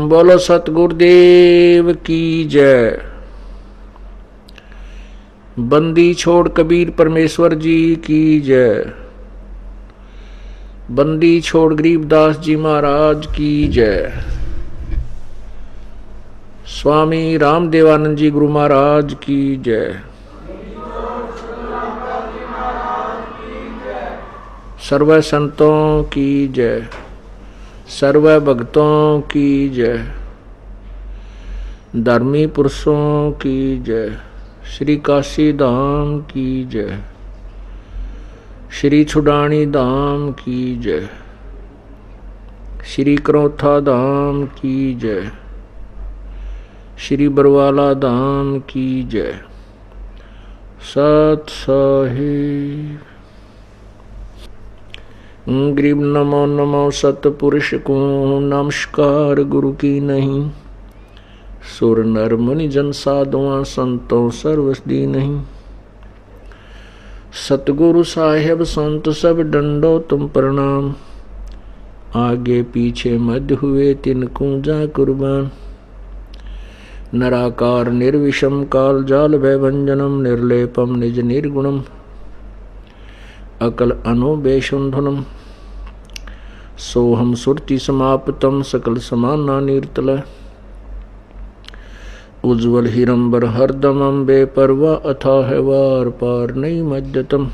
बोलो सतगुरुदेव की जय। बंदी छोड़ कबीर परमेश्वर जी की जय। बंदी छोड़ गरीबदास जी महाराज की जय। स्वामी रामदेवानंद जी गुरु महाराज की जय। सर्व संतों की जय। सर्व भक्तों की जय। धर्मी पुरुषों की जय। श्री काशी धाम की जय। श्री छुडानी धाम की जय। श्री करोथा धाम की जय। श्री बरवाला धाम की जय। सत साहिब। गरीब नमो नमो सतपुरुष को नमस्कार गुरु की नहीं। सुर नर मुनि जन साधुआ संतों सर्वसदी नहीं। सतगुरु साहेब संत सब डंडो तुम प्रणाम। आगे पीछे मध्य हुए तिनको जा कुर्बान। नराकार निर्विषम काल जाल भयभंजनम निर्लेपम निज निर्गुणम अकल अनुबेशुंधनम सोहम सुरति समाप्तम सकल समाना नीर्तल उज्ज्वल हिरंबर हरदमम बेपरवा अथाह वार पार नहीं मध्यतम।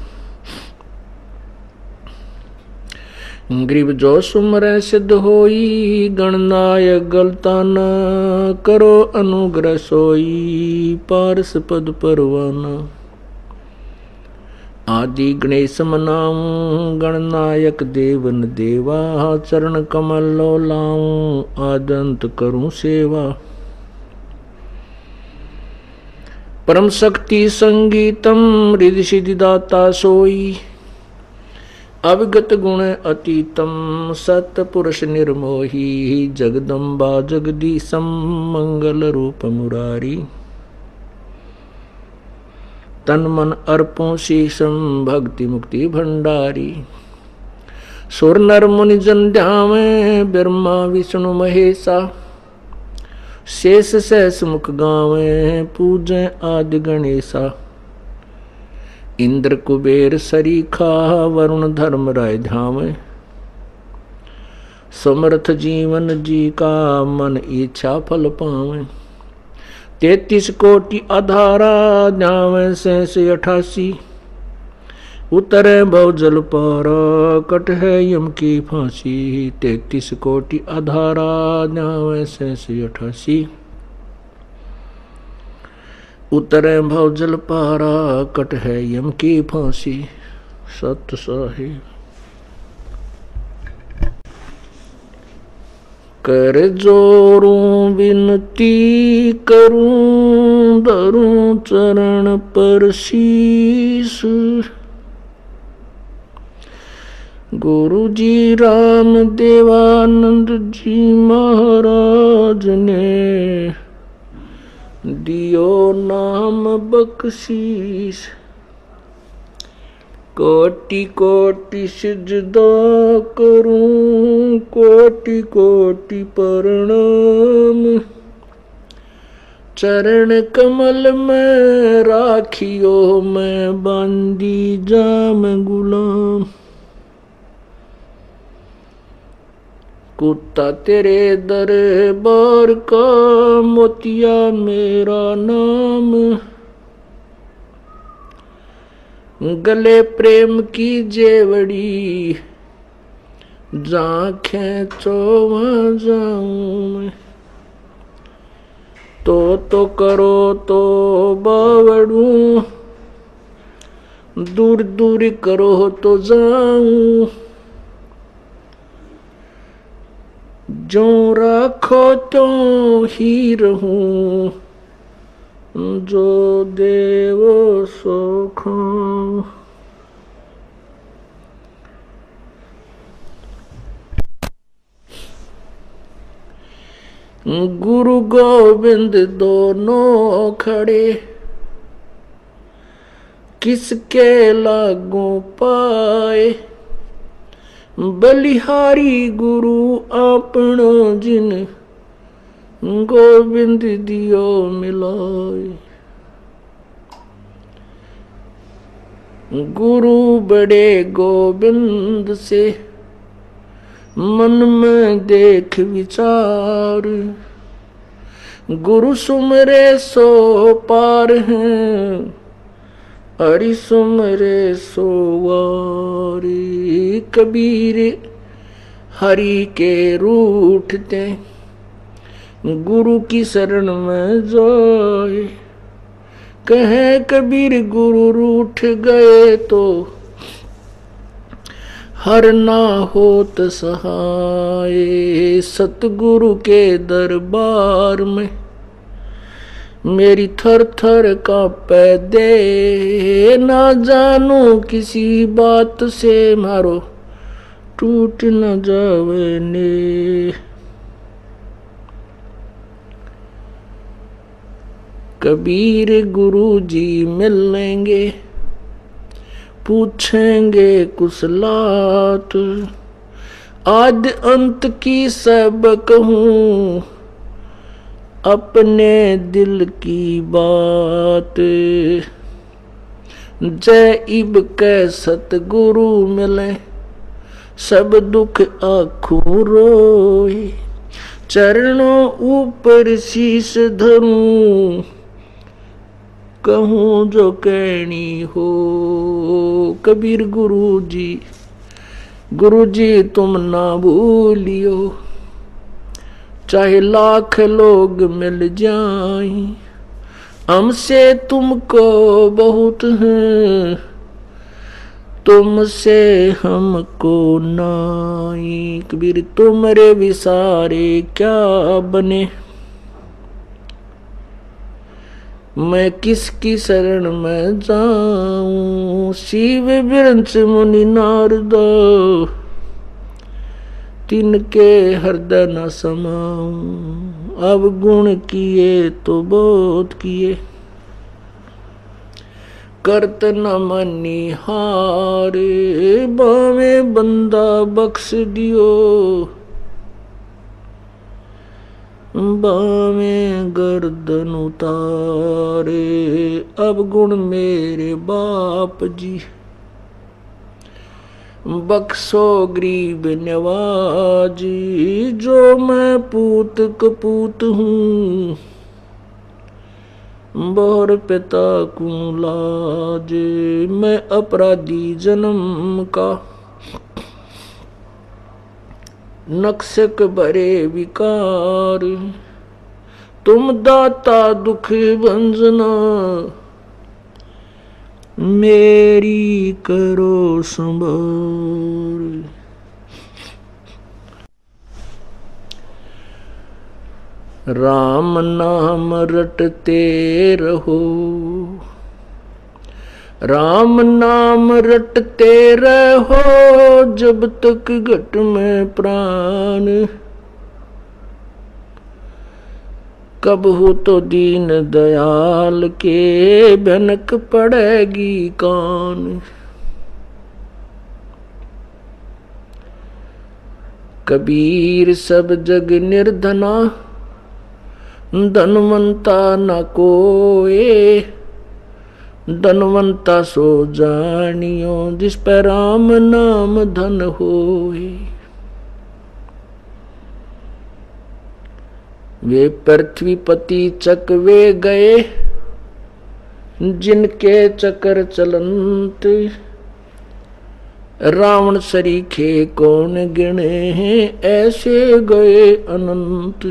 ग्रीब जो सुमरै सिद्ध होई गणनायक गलता न करो अनुग्रह सोई पारस पद परवाना। आदि गणेश मनाऊं गणनायक देवन देवा चरण कमल लो लाऊं आदंत करूं सेवा। परम शक्ति संगीतम रिद्धि सिद्धि दाता सोई अविगत गुण अतीतम सतपुरुष निर्मोही जगदम्बा जगदीशम मंगल रूप मुरारी। तन मन अर्पों शीशम भक्ति मुक्ति भंडारी। सुर नर मुनि जन ध्यावे ब्रह्मा विष्णु महेशा। शेष सहस मुख गावे पूजे आदि गणेशा। इंद्र कुबेर सरीखा वरुण धर्म राय ध्यावे। समर्थ जीवन जी का मन इच्छा फल पावे। 33 कोटि आधारा न्यावे से 88। उतरे भव जल पारा कट है यम की फांसी। 33 कोटि आधारा न्यावे से 88। उतरे भव जल पारा कट है यम की फांसी। सत साहिब। कर जोरूं विनती करूं धरूं चरण पर शीस। गुरु जी राम देवानंद जी महाराज ने दियो नाम बख्शीश। कोटि कोटि सिजदा करूं कोटि कोटि प्रणाम। चरण कमल में राखियो मैं बांदी जाम गुलाम। कुत्ता तेरे दरबार का मोतिया मेरा नाम। गले प्रेम की जेवड़ी जहाँ खेचो वहाँ जाऊं मैं। तो करो तो बावड़ू दूर दूर करो तो जाऊं। जो राखो तो ही रहूं जो देव सो खाऊं। गुरु गोविंद दोनों खड़े किसके लागू पाए। बलिहारी गुरु आपनो जिन गोविंद दियो मिलाए। गुरु बड़े गोविंद से मन में देख विचार, गुरु सुमरे सो पार हैं, हरि सुमरे सो वारी। कबीर हरि के रूठते गुरु की शरण में जाए। कहे कबीर गुरु रूठ गए तो हर ना होत सहाय। सतगुरु के दरबार में मेरी थर थर कांपे दे। ना जानू किसी बात से मारो टूट न जावे ने। कबीर गुरु जी मिलेंगे पूछेंगे कुशलात। आदि अंत की सब कहूँ अपने दिल की बात। जय इब के सतगुरु मिले सब दुख आँखों रोए। चरणों ऊपर शीश धरूं कहूँ जो कहनी हो। कबीर गुरु जी तुम ना भूलियो। चाहे लाख लोग मिल जाएं हमसे तुमको बहुत है, तुमसे हमको नाई। कबीर तुमरे विसारे क्या बने, मैं किसकी शरण में जाऊं। शिव विरंच मुनि नारद तिनके हृदय न समाऊं। अब गुण किए तो बहुत किए करत न मनी हारे। बावे बंदा बख्श दियो बावे गर्दन उतारे। अब गुण मेरे बाप जी बख्शो गरीब नवाजी। जो मैं पूत कपूत हूँ बोर पिता को लाज। मैं अपराधी जन्म का नक्शक भरे विकार। तुम दाता दुख भंजना मेरी करो संभाल। राम नाम रटते रहो राम नाम रटते रहो जब तक घट में प्राण। कब हो तो दीन दयाल के भनक पड़ेगी कान। कबीर सब जग निर्धना धनवंता न कोए। धनवंता सो जानियो जिस पर राम नाम धन होए। वे पृथ्वीपति चकवे गए जिनके चक्र चलंत। रावण सरीखे कौन गिने हैं ऐसे गए अनंत।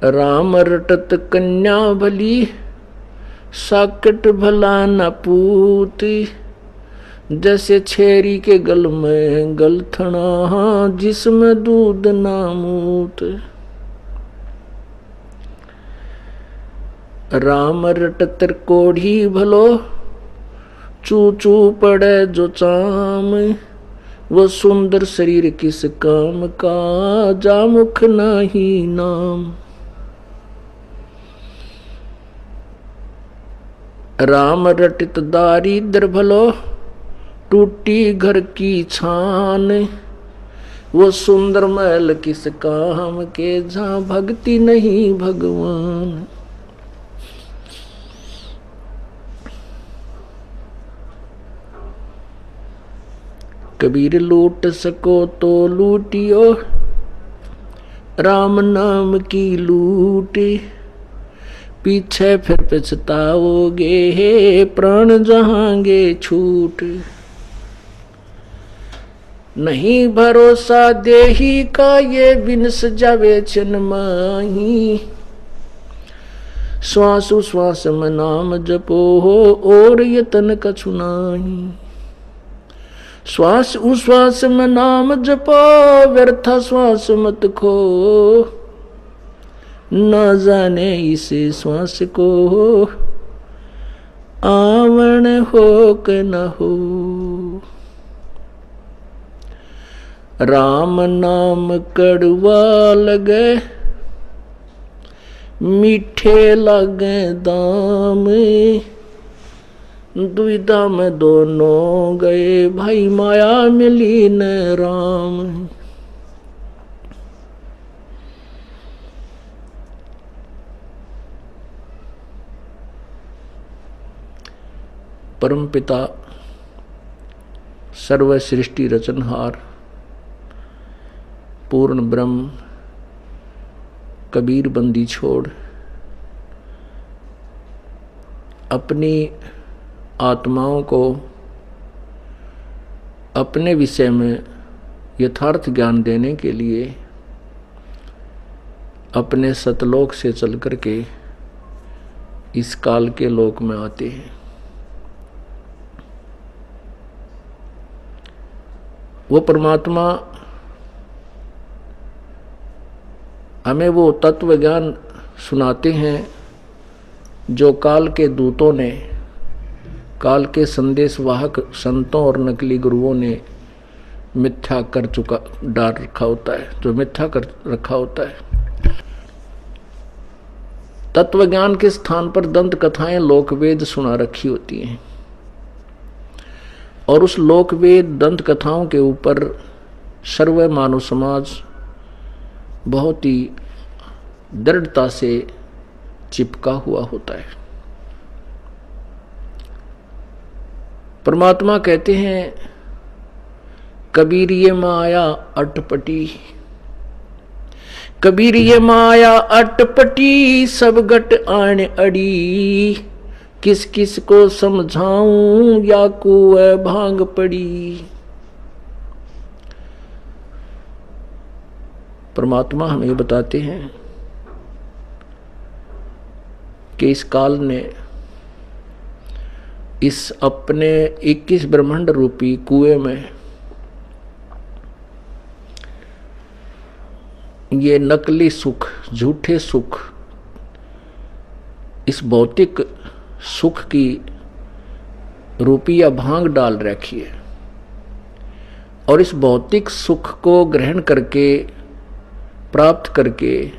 राम रटत कन्या भली साकट भला न पूत। जैसे छेरी के गल में गलथना जिसमें दूध ना मूत। राम रटत कोढ़ी भलो चू चू पड़े जो चाम। वो सुंदर शरीर किस काम का जा मुख नाही नाम। राम रटित दारिद्र भलो टूटी घर की छान। वो सुंदर महल किस काम के, जहां भक्ति नहीं भगवान। कबीर लूट सको तो लूटियो, राम नाम की लूट, पीछे फिर पछताओगे, हे प्राण जहांगे छूट। नहीं भरोसा देही का, ये बिनस जावे चन माही। श्वास उश्वास में नाम जपो हो, और यतन कछु नाही। श्वास उश्वास में नाम जपो, व्यर्थ श्वास मत खो। न जाने इसे श्वास को, आवण हो के न हो। राम नाम कड़वा लगे, मीठे लगे दाम। दुविधा में दोनों गए, भाई माया मिली न राम। परमपिता सर्व सृष्टि रचनहार पूर्ण ब्रह्म कबीर बंदी छोड़ अपनी आत्माओं को अपने विषय में यथार्थ ज्ञान देने के लिए अपने सतलोक से चल कर के इस काल के लोक में आते हैं। वो परमात्मा हमें वो तत्व ज्ञान सुनाते हैं जो काल के दूतों ने, काल के संदेश वाहक संतों और नकली गुरुओं ने मिथ्या कर चुका डाल रखा होता है, जो मिथ्या कर रखा होता है। तत्व ज्ञान के स्थान पर दंत कथाएं लोकवेद सुना रखी होती हैं और उस लोकवेद दंत कथाओं के ऊपर सर्व मानव समाज बहुत ही दृढ़ता से चिपका हुआ होता है। परमात्मा कहते हैं कबीर ये माया अटपटी, कबीर ये माया अटपटी, सब गट आन अड़ी। किस किस को समझाऊं या कुएं भांग पड़ी। परमात्मा हमें बताते हैं कि इस काल ने इस अपने 21 ब्रह्मांड रूपी कुएं में ये नकली सुख, झूठे सुख, इस भौतिक सुख की रूपी या भांग डाल रखी है और इस भौतिक सुख को ग्रहण करके, प्राप्त करके,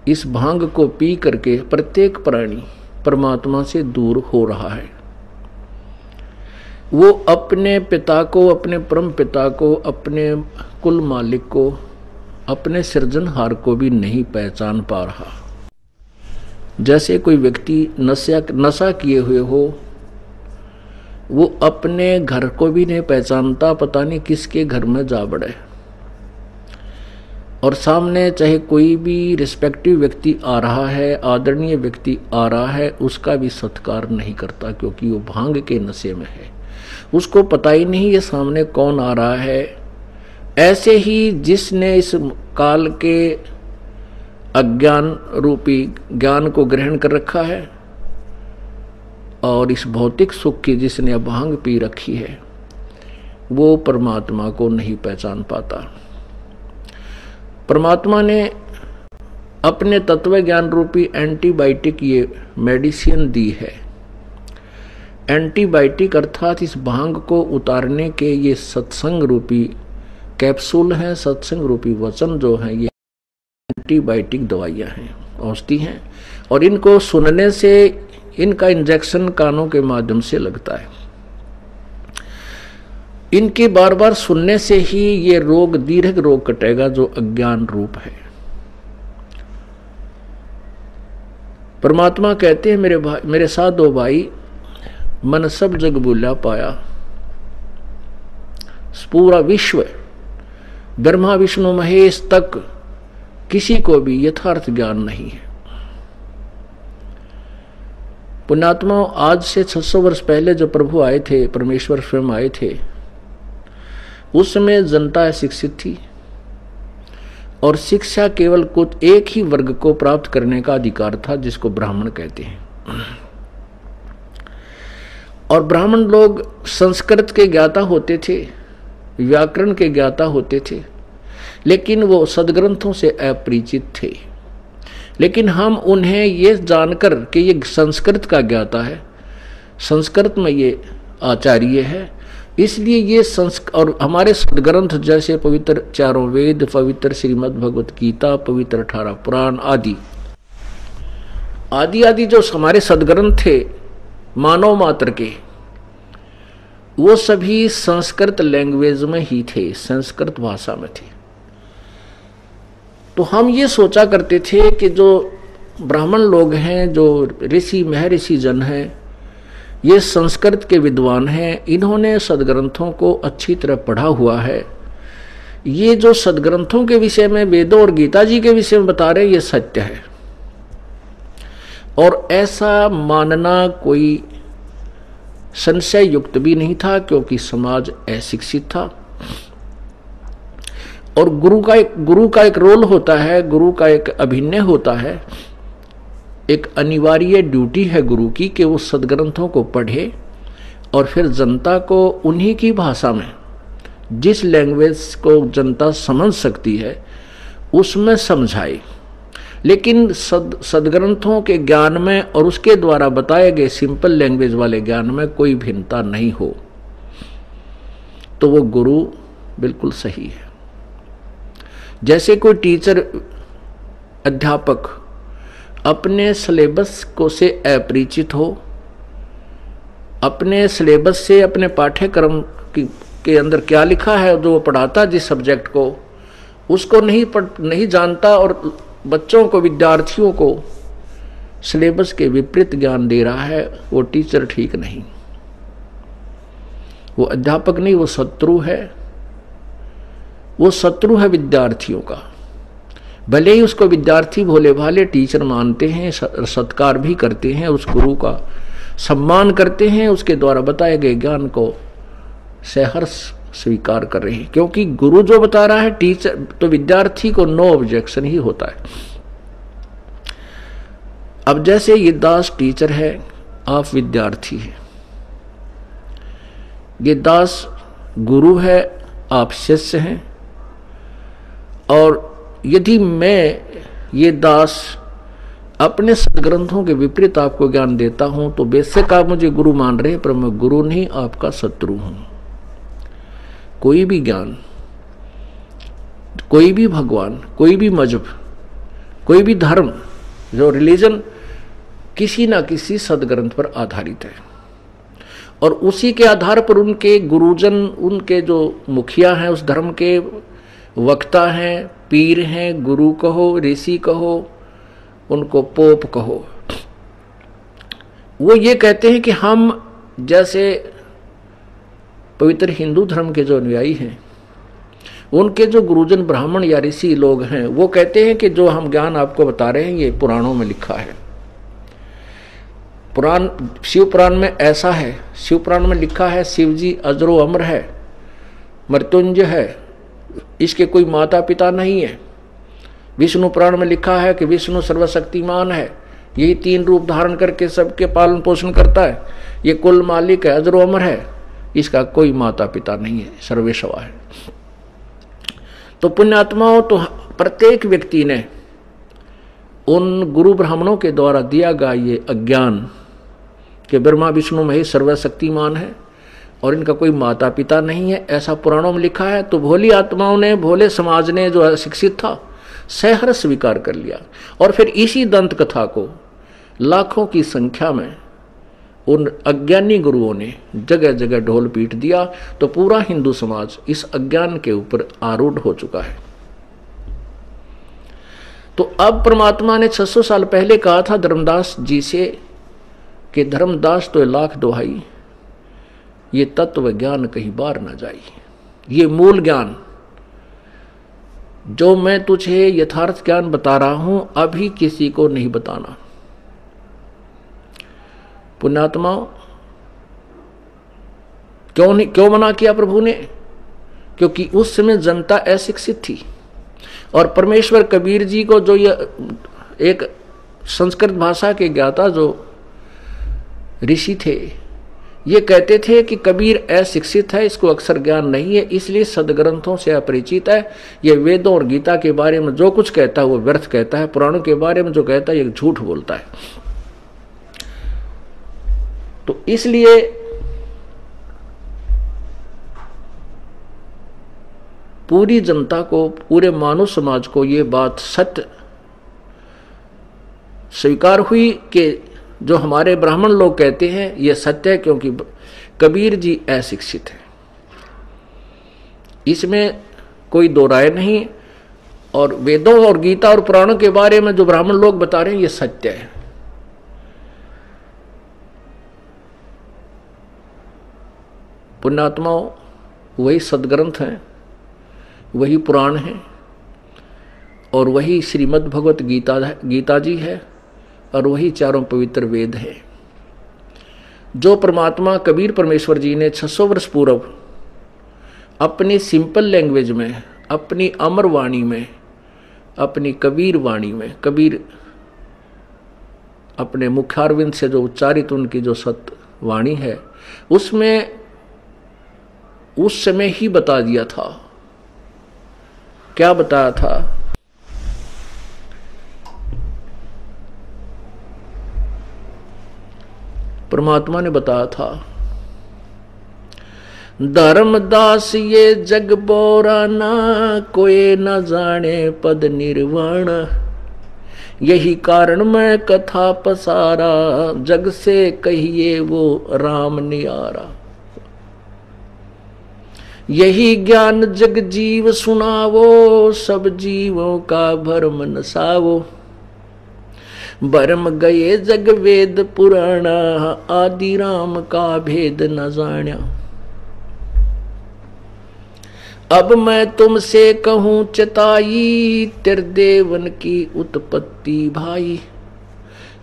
इस भांग को पी करके प्रत्येक प्राणी परमात्मा से दूर हो रहा है। वो अपने पिता को, अपने परम पिता को, अपने कुल मालिक को, अपने सृजनहार को भी नहीं पहचान पा रहा। जैसे कोई व्यक्ति नशा किए हुए हो, वो अपने घर को भी नहीं पहचानता, पता नहीं किसके घर में जा बढ़े। और सामने चाहे कोई भी रिस्पेक्टिव व्यक्ति आ रहा है, आदरणीय व्यक्ति आ रहा है, उसका भी सत्कार नहीं करता क्योंकि वो भांग के नशे में है। उसको पता ही नहीं ये सामने कौन आ रहा है। ऐसे ही जिसने इस काल के अज्ञान रूपी ज्ञान को ग्रहण कर रखा है और इस भौतिक सुख की जिसने भांग पी रखी है, वो परमात्मा को नहीं पहचान पाता। परमात्मा ने अपने तत्व ज्ञान रूपी एंटीबायोटिक ये मेडिसिन दी है। एंटीबायोटिक अर्थात इस भांग को उतारने के ये सत्संग रूपी कैप्सूल हैं, सत्संग रूपी वचन जो हैं, ये एंटीबायोटिक दवाइयाँ हैं, औषधि हैं और इनको सुनने से इनका इंजेक्शन कानों के माध्यम से लगता है। इनके बार बार सुनने से ही ये रोग, दीर्घ रोग कटेगा जो अज्ञान रूप है। परमात्मा कहते हैं मेरे भाई, मेरे साधो भाई, मन सब जग भूला पाया। पूरा विश्व ब्रह्मा विष्णु महेश तक किसी को भी यथार्थ ज्ञान नहीं है। पुण्यात्मा, आज से 600 वर्ष पहले जब प्रभु आए थे, परमेश्वर स्वयं आए थे, उस समय जनता शिक्षित थी और शिक्षा केवल कुछ एक ही वर्ग को प्राप्त करने का अधिकार था, जिसको ब्राह्मण कहते हैं। और ब्राह्मण लोग संस्कृत के ज्ञाता होते थे, व्याकरण के ज्ञाता होते थे, लेकिन वो सदग्रंथों से अपरिचित थे। लेकिन हम उन्हें ये जानकर कि ये संस्कृत का ज्ञाता है, संस्कृत में ये आचार्य है, इसलिए ये और हमारे सदग्रंथ जैसे पवित्र चारों वेद, पवित्र श्रीमद् भगवत गीता, पवित्र 18 पुराण आदि आदि आदि जो हमारे सदग्रंथ थे मानव मात्र के, वो सभी संस्कृत लैंग्वेज में ही थे, संस्कृत भाषा में थे। तो हम ये सोचा करते थे कि जो ब्राह्मण लोग हैं, जो ऋषि महर्षि जन हैं, ये संस्कृत के विद्वान हैं, इन्होंने सदग्रंथों को अच्छी तरह पढ़ा हुआ है, ये जो सदग्रंथों के विषय में, वेदों और गीता जी के विषय में बता रहे, ये सत्य है। और ऐसा मानना कोई संशय युक्त भी नहीं था, क्योंकि समाज अशिक्षित था। और गुरु का एक रोल होता है, गुरु का एक अभिनय होता है, एक अनिवार्य ड्यूटी है गुरु की कि वो सदग्रंथों को पढ़े और फिर जनता को उन्हीं की भाषा में, जिस लैंग्वेज को जनता समझ सकती है, उसमें समझाए। लेकिन सदग्रंथों के ज्ञान में और उसके द्वारा बताए गए सिंपल लैंग्वेज वाले ज्ञान में कोई भिन्नता नहीं हो, तो वो गुरु बिल्कुल सही है। जैसे कोई टीचर, अध्यापक अपने सिलेबस को से अपरिचित हो, अपने सिलेबस से, अपने पाठ्यक्रम के अंदर क्या लिखा है जो वो पढ़ाता, जिस सब्जेक्ट को, उसको नहीं जानता और बच्चों को, विद्यार्थियों को सिलेबस के विपरीत ज्ञान दे रहा है, वो टीचर ठीक नहीं, वो अध्यापक नहीं, वो शत्रु है। वो शत्रु है विद्यार्थियों का। भले ही उसको विद्यार्थी भोले भाले टीचर मानते हैं, सत्कार भी करते हैं, उस गुरु का सम्मान करते हैं, उसके द्वारा बताए गए ज्ञान को सहर्ष स्वीकार कर रहे हैं, क्योंकि गुरु जो बता रहा है, टीचर तो विद्यार्थी को नो ऑब्जेक्शन ही होता है। अब जैसे ये दास टीचर है, आप विद्यार्थी हैं, ये दास गुरु है, आप शिष्य हैं। और यदि मैं, ये दास, अपने सदग्रंथों के विपरीत आपको ज्ञान देता हूं, तो बेशक आप मुझे गुरु मान रहे हैं, पर मैं गुरु नहीं, आपका शत्रु हूं। कोई भी ज्ञान, कोई भी भगवान, कोई भी मजहब, कोई भी धर्म, जो रिलीजन, किसी ना किसी सदग्रंथ पर आधारित है। और उसी के आधार पर उनके गुरुजन, उनके जो मुखिया हैं, उस धर्म के वक्ता हैं, पीर हैं, गुरु कहो, ऋषि कहो, उनको पोप कहो, वो ये कहते हैं कि हम, जैसे पवित्र हिंदू धर्म के जो अनुयायी हैं, उनके जो गुरुजन ब्राह्मण या ऋषि लोग हैं, वो कहते हैं कि जो हम ज्ञान आपको बता रहे हैं, ये पुराणों में लिखा है। पुराण, शिव पुराण में ऐसा है, शिव पुराण में लिखा है, शिव जी अजरो अमर है, मृत्युंजय है, इसके कोई माता पिता नहीं है। विष्णु पुराण में लिखा है कि विष्णु सर्वशक्तिमान है, यही 3 रूप धारण करके सबके पालन पोषण करता है, ये कुल मालिक है, अजरो अमर है, इसका कोई माता पिता नहीं है, सर्वेश्वर है। तो पुण्यात्माओं, तो प्रत्येक व्यक्ति ने उन गुरु ब्राह्मणों के द्वारा दिया गया ये अज्ञान कि ब्रह्मा विष्णु महेश सर्वशक्तिमान है और इनका कोई माता पिता नहीं है, ऐसा पुराणों में लिखा है। तो भोली आत्माओं ने, भोले समाज ने, जो अशिक्षित था, सहर्ष स्वीकार कर लिया। और फिर इसी दंत कथा को लाखों की संख्या में उन अज्ञानी गुरुओं ने जगह जगह ढोल पीट दिया, तो पूरा हिंदू समाज इस अज्ञान के ऊपर आरूढ़ हो चुका है। तो अब परमात्मा ने 600 साल पहले कहा था धर्मदास जी से कि धर्मदास तो लाख दुहाई, ये तत्व ज्ञान कहीं बाहर ना जाए। ये मूल ज्ञान जो मैं तुझे यथार्थ ज्ञान बता रहा हूं, अभी किसी को नहीं बताना। पुण्यात्माओं, क्यों मना किया प्रभु ने? क्योंकि उस समय जनता अशिक्षित थी, और परमेश्वर कबीर जी को, जो ये एक संस्कृत भाषा के ज्ञाता जो ऋषि थे, ये कहते थे कि कबीर अशिक्षित है, इसको अक्षर ज्ञान नहीं है, इसलिए सदग्रंथों से अपरिचित है। ये वेदों और गीता के बारे में जो कुछ कहता है वो व्यर्थ कहता है, पुराणों के बारे में जो कहता है ये झूठ बोलता है। तो इसलिए पूरी जनता को, पूरे मानव समाज को ये बात सत्य स्वीकार हुई कि जो हमारे ब्राह्मण लोग कहते हैं ये सत्य है, क्योंकि कबीर जी अशिक्षित है, इसमें कोई दो राय नहीं। और वेदों और गीता और पुराणों के बारे में जो ब्राह्मण लोग बता रहे हैं ये सत्य है। पुण्यात्माओं, वही सदग्रंथ हैं, वही पुराण हैं, और वही श्रीमद् भगवत गीता जी है, और वही चारों पवित्र वेद है, जो परमात्मा कबीर परमेश्वर जी ने 600 वर्ष पूर्व अपनी सिंपल लैंग्वेज में, अपनी अमर वाणी में, अपनी कबीर वाणी में, कबीर अपने मुखारविंद से जो उच्चारित उनकी जो सत्य वाणी है, उसमें उस समय ही बता दिया था। क्या बताया था? परमात्मा ने बताया था, धर्मदास ये जग बोराना, कोई न जाने पद निर्वाण, यही कारण मैं कथा पसारा, जग से कहिए वो राम नियारा। यही ज्ञान जग जीव सुनावो, सब जीवों का भरम नसावो, भरम गए जग वेद पुराणा, आदि राम का भेद न जान्या। अब मैं तुमसे कहूं चेताई, त्रिदेवन की उत्पत्ति भाई,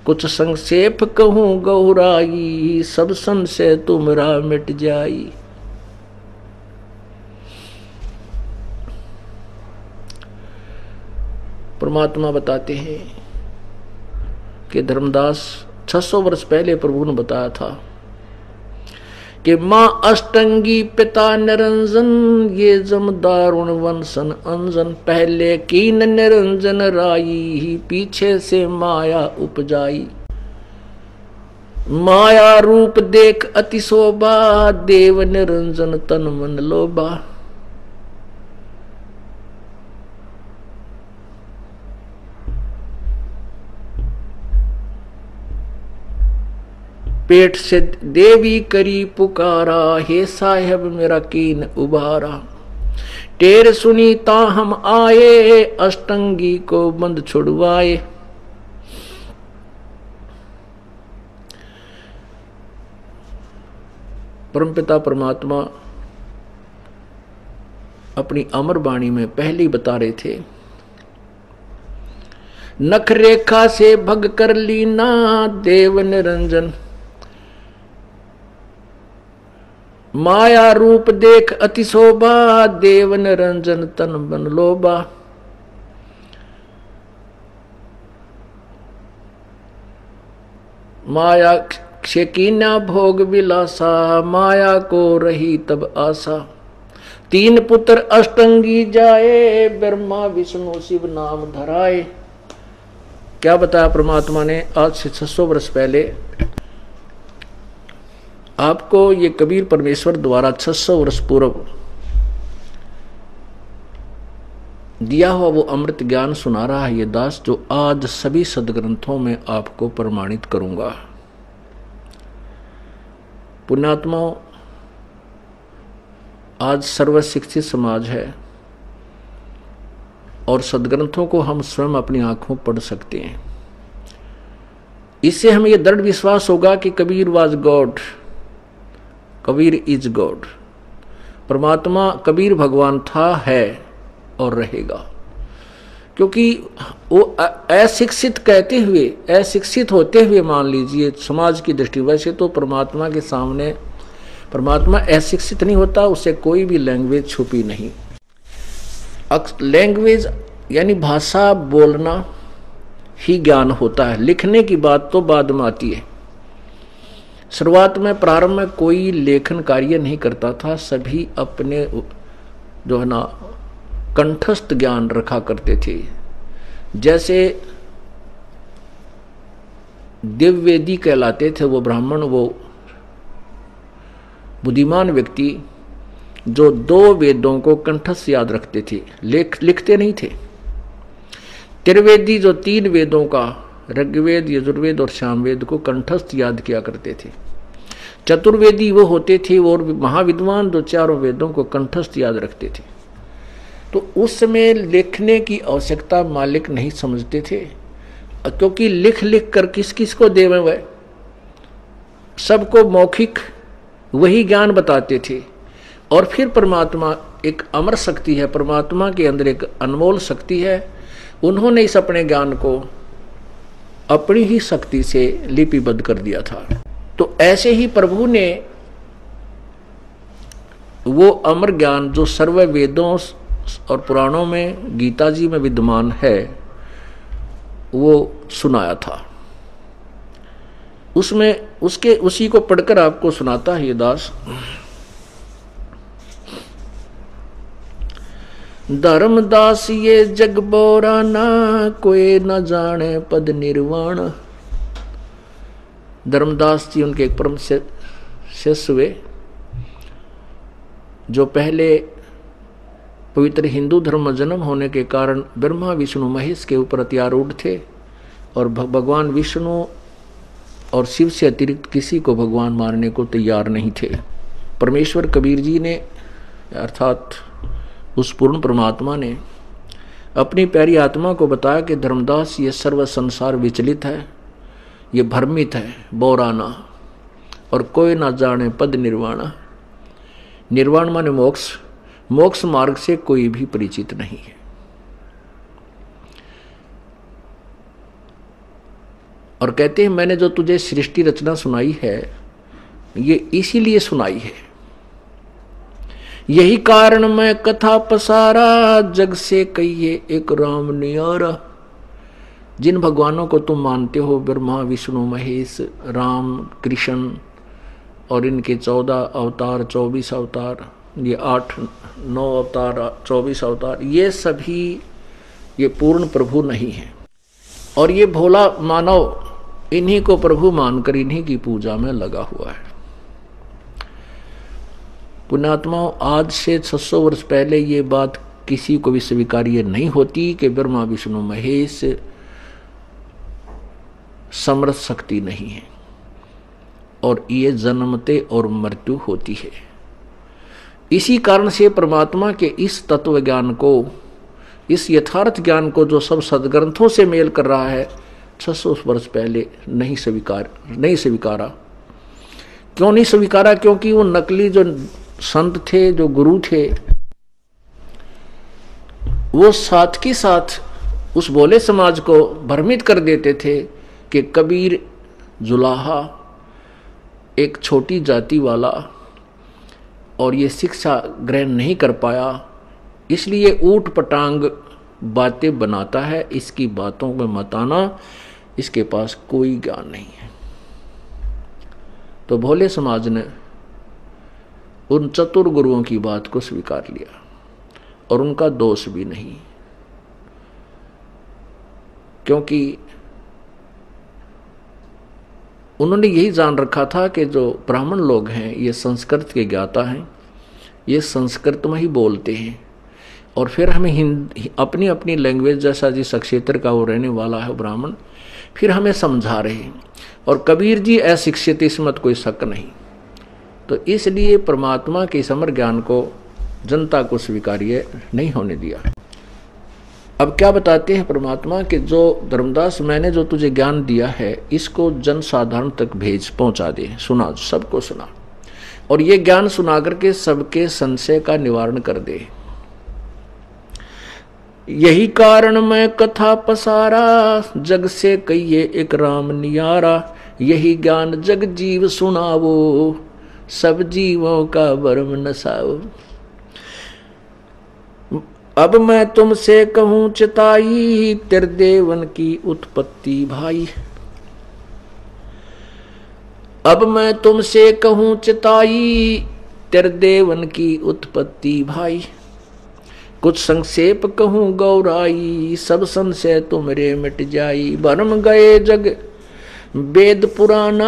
कुछ संक्षेप कहूं गौराई, सब संशय तुमरा मिट जाई। परमात्मा बताते हैं कि धर्मदास 600 वर्ष पहले प्रभु ने बताया था कि मां अष्टंगी पिता निरंजन, ये जमदारुण वंशन अंजन, पहले कीन निरंजन राई, पीछे से माया उपजाई। माया रूप देख अति शोभा, देव निरंजन तन मन लोभा। पेट से देवी करी पुकारा, हे साहेब मेरा कीन उबारा। टेर सुनी ता हम आए, अष्टंगी को बंद छुड़वाए। परमपिता परमात्मा अपनी अमर वाणी में पहले ही बता रहे थे, नख रेखा से भग कर लीना, देव निरंजन माया रूप देख अति शोभा, देव निरंजन तन बन लोभा। माया से कीन्या भोग विलासा, माया को रही तब आशा। तीन पुत्र अष्टंगी जाए, ब्रह्मा विष्णु शिव नाम धराए। क्या बताया परमात्मा ने आज से 600 वर्ष पहले आपको? ये कबीर परमेश्वर द्वारा 600 वर्ष पूर्व दिया हुआ वो अमृत ज्ञान सुना रहा है ये दास, जो आज सभी सदग्रंथों में आपको प्रमाणित करूंगा। पुण्यात्माओं, आज सर्वशिक्षित समाज है और सदग्रंथों को हम स्वयं अपनी आंखों पढ़ सकते हैं। इससे हमें यह दृढ़ विश्वास होगा कि Kabir was God, Kabir is God. परमात्मा कबीर भगवान था, है और रहेगा। क्योंकि वो अशिक्षित कहते हुए, अशिक्षित होते हुए मान लीजिए समाज की दृष्टि, वैसे तो परमात्मा के सामने परमात्मा अशिक्षित नहीं होता, उससे कोई भी लैंग्वेज छुपी नहीं। लैंग्वेज यानी भाषा बोलना ही ज्ञान होता है, लिखने की बात तो बाद में आती है। शुरुआत में प्रारंभ में कोई लेखन कार्य नहीं करता था, सभी अपने जो है ना कंठस्थ ज्ञान रखा करते थे। जैसे दिव्यवेदी कहलाते थे वो ब्राह्मण, वो बुद्धिमान व्यक्ति जो 2 वेदों को कंठस्थ याद रखते थे, लिखते नहीं थे। त्रिवेदी जो 3 वेदों का ऋग्वेद, यजुर्वेद और सामवेद को कंठस्थ याद किया करते थे। चतुर्वेदी वो होते थे और महाविद्वान जो 4 वेदों को कंठस्थ याद रखते थे। तो उस समय लिखने की आवश्यकता मालिक नहीं समझते थे, क्योंकि लिख लिख कर किस किस को देवे, वह सबको मौखिक वही ज्ञान बताते थे। और फिर परमात्मा एक अमर शक्ति है, परमात्मा के अंदर एक अनमोल शक्ति है, उन्होंने इस अपने ज्ञान को अपनी ही शक्ति से लिपिबद्ध कर दिया था। तो ऐसे ही प्रभु ने वो अमर ज्ञान जो सर्व वेदों और पुराणों में, गीता जी में विद्यमान है, वो सुनाया था। उसमें उसी को पढ़कर आपको सुनाता है ये दास। धर्मदास ये जग बोराना, कोई न जाने पद निर्वाण। धर्मदास जी उनके एक परम शिष्य हुए, जो पहले पवित्र हिंदू धर्म में जन्म होने के कारण ब्रह्मा विष्णु महेश के ऊपर अत्यारूढ़ थे और भगवान विष्णु और शिव से अतिरिक्त किसी को भगवान मानने को तैयार नहीं थे। परमेश्वर कबीर जी ने, अर्थात उस पूर्ण परमात्मा ने, अपनी प्यारी आत्मा को बताया कि धर्मदास ये सर्व संसार विचलित है, ये भ्रमित है, बोराना, और कोई ना जाने पद निर्वाणा। निर्वाण माने मोक्ष, मोक्ष मार्ग से कोई भी परिचित नहीं है। और कहते हैं मैंने जो तुझे सृष्टि रचना सुनाई है, ये इसीलिए सुनाई है, यही कारण मैं कथा पसारा, जग से कहिए एक राम नियारा। जिन भगवानों को तुम मानते हो, ब्रह्मा विष्णु महेश, राम कृष्ण और इनके 14 अवतार, 24 अवतार, ये 8-9 अवतार, 24 अवतार, ये सभी ये पूर्ण प्रभु नहीं है। और ये भोला मानव इन्हीं को प्रभु मानकर इन्हीं की पूजा में लगा हुआ है। पुण्यात्माओं, आज से 600 वर्ष पहले ये बात किसी को भी स्वीकार्य नहीं होती कि ब्रह्मा विष्णु महेश समर्थ शक्ति नहीं है और ये जन्मते और मृत्यु होती है। इसी कारण से परमात्मा के इस तत्व ज्ञान को, इस यथार्थ ज्ञान को जो सब सदग्रंथों से मेल कर रहा है, 600 वर्ष पहले नहीं स्वीकारा। क्यों नहीं स्वीकारा? क्योंकि वो नकली जो संत थे, जो गुरु थे, वो साथ के साथ उस भोले समाज को भ्रमित कर देते थे कि कबीर जुलाहा, एक छोटी जाति वाला, और ये शिक्षा ग्रहण नहीं कर पाया, इसलिए ऊट पटांग बातें बनाता है, इसकी बातों में मत आना, इसके पास कोई ज्ञान नहीं है। तो भोले समाज ने उन चतुर गुरुओं की बात को स्वीकार लिया और उनका दोष भी नहीं, क्योंकि उन्होंने यही जान रखा था कि जो ब्राह्मण लोग हैं ये संस्कृत के ज्ञाता हैं, ये संस्कृत में ही बोलते हैं, और फिर हमें अपनी अपनी लैंग्वेज, जैसा जिस क्षेत्र का वो रहने वाला है ब्राह्मण, फिर हमें समझा रहे हैं। और कबीर जी अशिक्षित, इसमें कोई शक नहीं, तो इसलिए परमात्मा के समर ज्ञान को जनता को स्वीकार्य नहीं होने दिया। अब क्या बताते हैं परमात्मा के, जो धर्मदास मैंने जो तुझे ज्ञान दिया है इसको जन साधारण तक भेज, पहुंचा दे, सुना, सबको सुना, और ये ज्ञान सुना करके सबके संशय का निवारण कर दे। यही कारण मैं कथा पसारा, जग से कहिए एक राम नियारा। यही ज्ञान जग जीव सुनावो, सब जीवों का भरम नसाओ। अब मैं तुमसे कहूं चिताई, त्रिदेवन की उत्पत्ति भाई। अब मैं तुमसे कहूं चिताई, त्रिदेवन की उत्पत्ति भाई। कुछ संक्षेप कहूं गौराई, सब संशय तुमरे मिट जाई। भरम गए जग वेद पुराना,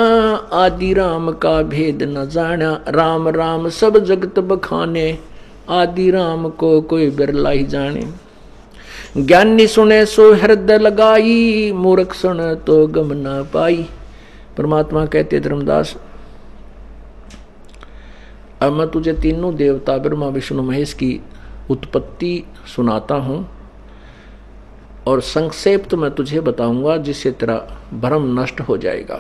आदि राम का भेद न जाना। राम राम सब जगत बखाने, आदि राम को कोई बिरला ही जाने। ज्ञानी सुने सो हृदय लगाई, मूर्ख सुने तो गम ना पाई। परमात्मा कहते धर्मदास, अब मैं तुझे तीनों देवता ब्रह्मा विष्णु महेश की उत्पत्ति सुनाता हूं, और संक्षेप तो मैं तुझे बताऊंगा जिससे तेरा भ्रम नष्ट हो जाएगा।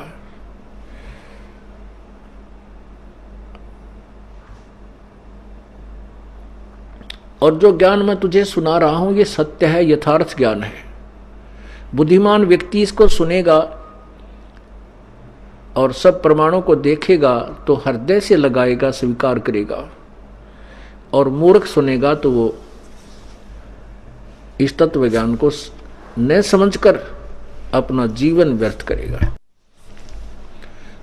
और जो ज्ञान मैं तुझे सुना रहा हूं ये सत्य है, यथार्थ ज्ञान है। बुद्धिमान व्यक्ति इसको सुनेगा और सब प्रमाणों को देखेगा तो हृदय से लगाएगा, स्वीकार करेगा, और मूर्ख सुनेगा तो वो इस तत्व ज्ञान को न समझकर अपना जीवन व्यर्थ करेगा।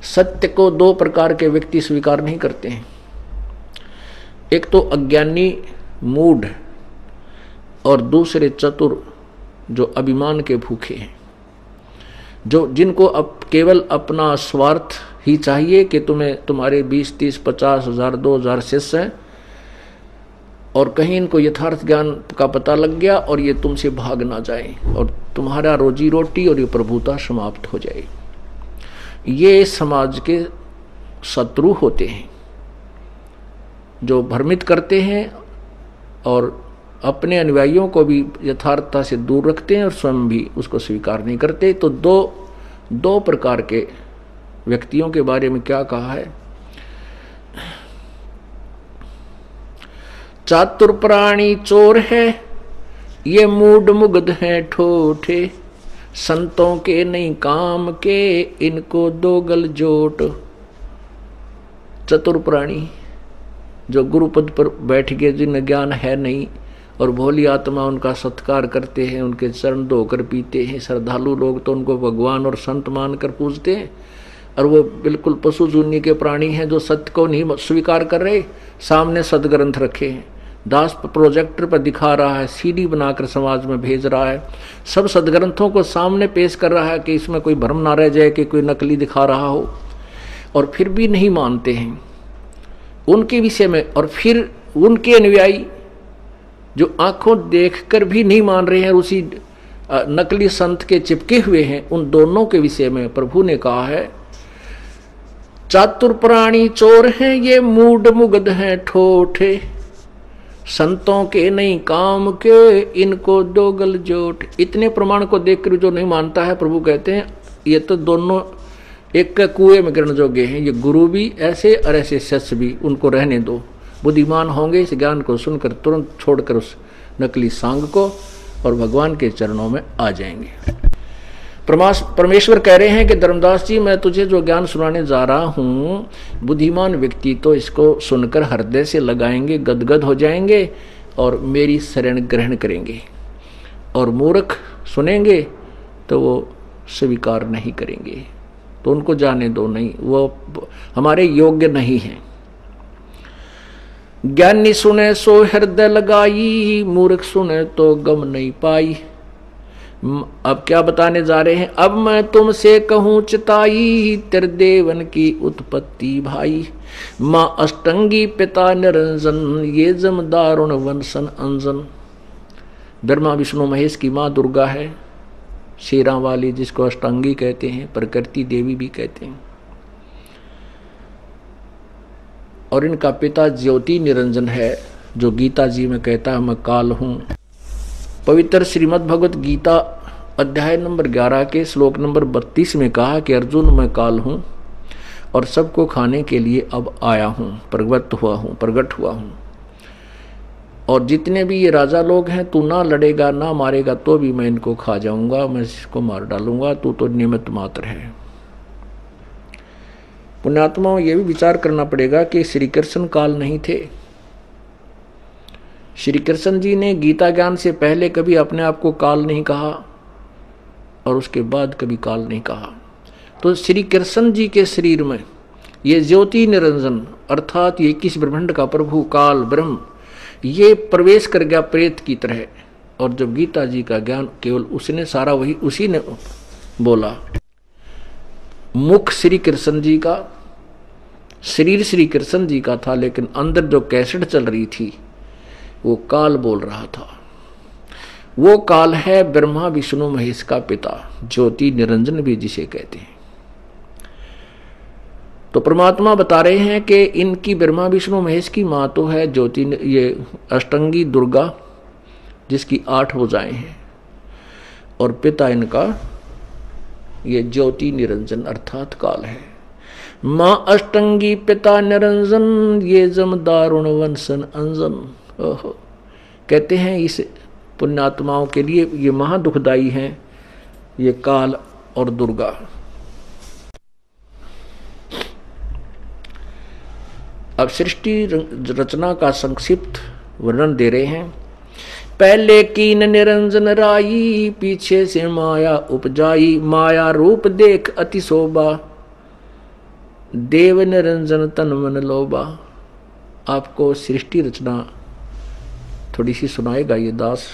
सत्य को दो प्रकार के व्यक्ति स्वीकार नहीं करते हैं। एक तो अज्ञानी मूढ़, और दूसरे चतुर जो अभिमान के भूखे हैं, जो जिनको अब केवल अपना स्वार्थ ही चाहिए कि तुम्हें तुम्हारे 20, 30, 50 हजार 2000 शिष्य हैं, और कहीं इनको यथार्थ ज्ञान का पता लग गया और ये तुमसे भाग ना जाए और तुम्हारा रोजी रोटी और ये प्रभुता समाप्त हो जाए। ये समाज के शत्रु होते हैं जो भ्रमित करते हैं और अपने अनुयायियों को भी यथार्थता से दूर रखते हैं और स्वयं भी उसको स्वीकार नहीं करते। तो दो प्रकार के व्यक्तियों के बारे में क्या कहा है? चातुर प्राणी चोर है, ये मूढ़ मुग्ध हैं ठोठे। संतों के नहीं काम के, इनको दो गल जोट। चतुर प्राणी जो गुरुपद पर बैठ गए, जिन्हें ज्ञान है नहीं और भोली आत्मा उनका सत्कार करते हैं, उनके चरण धोकर पीते हैं। श्रद्धालु लोग तो उनको भगवान और संत मानकर पूजते हैं, और वो बिल्कुल पशु जूनी के प्राणी हैं जो सत्य को नहीं स्वीकार कर रहे। सामने सदग्रंथ रखे हैं, दास प्रोजेक्टर पर दिखा रहा है, सीडी बनाकर समाज में भेज रहा है, सब सदग्रंथों को सामने पेश कर रहा है कि इसमें कोई भ्रम ना रह जाए कि कोई नकली दिखा रहा हो, और फिर भी नहीं मानते हैं उनके विषय में। और फिर उनके अनुयायी जो आंखों देखकर भी नहीं मान रहे हैं, उसी नकली संत के चिपके हुए हैं, उन दोनों के विषय में प्रभु ने कहा है, चातुर प्राणी चोर हैं, ये मूढ़ मुग्ध हैं ठोठे। संतों के नहीं काम के, इनको दो गल जोट। इतने प्रमाण को देखकर जो नहीं मानता है, प्रभु कहते हैं ये तो दोनों एक कुएं में गिरने जोगे हैं। ये गुरु भी ऐसे और ऐसे शिष्य भी, उनको रहने दो। बुद्धिमान होंगे इस ज्ञान को सुनकर तुरंत छोड़कर उस नकली सांग को और भगवान के चरणों में आ जाएंगे। परमेश्वर कह रहे हैं कि धर्मदास जी, मैं तुझे जो ज्ञान सुनाने जा रहा हूँ, बुद्धिमान व्यक्ति तो इसको सुनकर हृदय से लगाएंगे, गदगद हो जाएंगे और मेरी शरण ग्रहण करेंगे, और मूर्ख सुनेंगे तो वो स्वीकार नहीं करेंगे। तो उनको जाने दो, नहीं, वो हमारे योग्य नहीं है। ज्ञानी सुने सो हृदय लगाई, मूर्ख सुने तो गम नहीं पाई। अब क्या बताने जा रहे हैं? अब मैं तुमसे कहूं चिताई, त्रिदेवन की उत्पत्ति भाई। माँ अष्टंगी पिता निरंजन, ये जम दारुण वंशन अंजन। ब्रह्मा विष्णु महेश की माँ दुर्गा है, शेरा वाली, जिसको अष्टांगी कहते हैं, प्रकृति देवी भी कहते हैं। और इनका पिता ज्योति निरंजन है, जो गीता जी में कहता है मैं काल हूं। पवित्र श्रीमद् भगवत गीता अध्याय नंबर 11 के श्लोक नंबर 32 में कहा कि अर्जुन मैं काल हूं और सबको खाने के लिए अब आया हूं, प्रगट हुआ हूं। और जितने भी ये राजा लोग हैं, तू ना लड़ेगा ना मारेगा तो भी मैं इनको खा जाऊंगा, मैं इसको मार डालूंगा, तू तो निमित्त मात्र है। पुण्यात्माओं, ये भी विचार करना पड़ेगा कि श्री कृष्ण काल नहीं थे। श्री कृष्ण जी ने गीता ज्ञान से पहले कभी अपने आप को काल नहीं कहा और उसके बाद कभी काल नहीं कहा। तो श्री कृष्ण जी के शरीर में ये ज्योति निरंजन अर्थात ये 21 ब्रह्मांड का प्रभु काल ब्रह्म ये प्रवेश कर गया प्रेत की तरह। और जब गीता जी का ज्ञान केवल उसने सारा वही उसी ने बोला। मुख श्री कृष्ण जी का, शरीर श्री कृष्ण जी का था, लेकिन अंदर जो कैसेट चल रही थी वो काल बोल रहा था। वो काल है ब्रह्मा विष्णु महेश का पिता, ज्योति निरंजन भी जिसे कहते हैं। तो परमात्मा बता रहे हैं कि इनकी ब्रह्मा विष्णु महेश की मां तो है ज्योति, ये अष्टंगी दुर्गा जिसकी 8 भुजाएं हैं, और पिता इनका ये ज्योति निरंजन अर्थात काल है। मां अष्टंगी पिता निरंजन, ये जम दारुण वंशन अंजन। ओहो, कहते हैं इस पुण्यात्माओं के लिए ये महा दुखदाई हैं ये काल और दुर्गा। अब सृष्टि रचना का संक्षिप्त वर्णन दे रहे हैं। पहले कीन निरंजन राई, पीछे से माया उपजाई, माया रूप देख अति शोभा, देव निरंजन तन मन लोभा। आपको सृष्टि रचना थोड़ी सी सुनाएगा ये दास,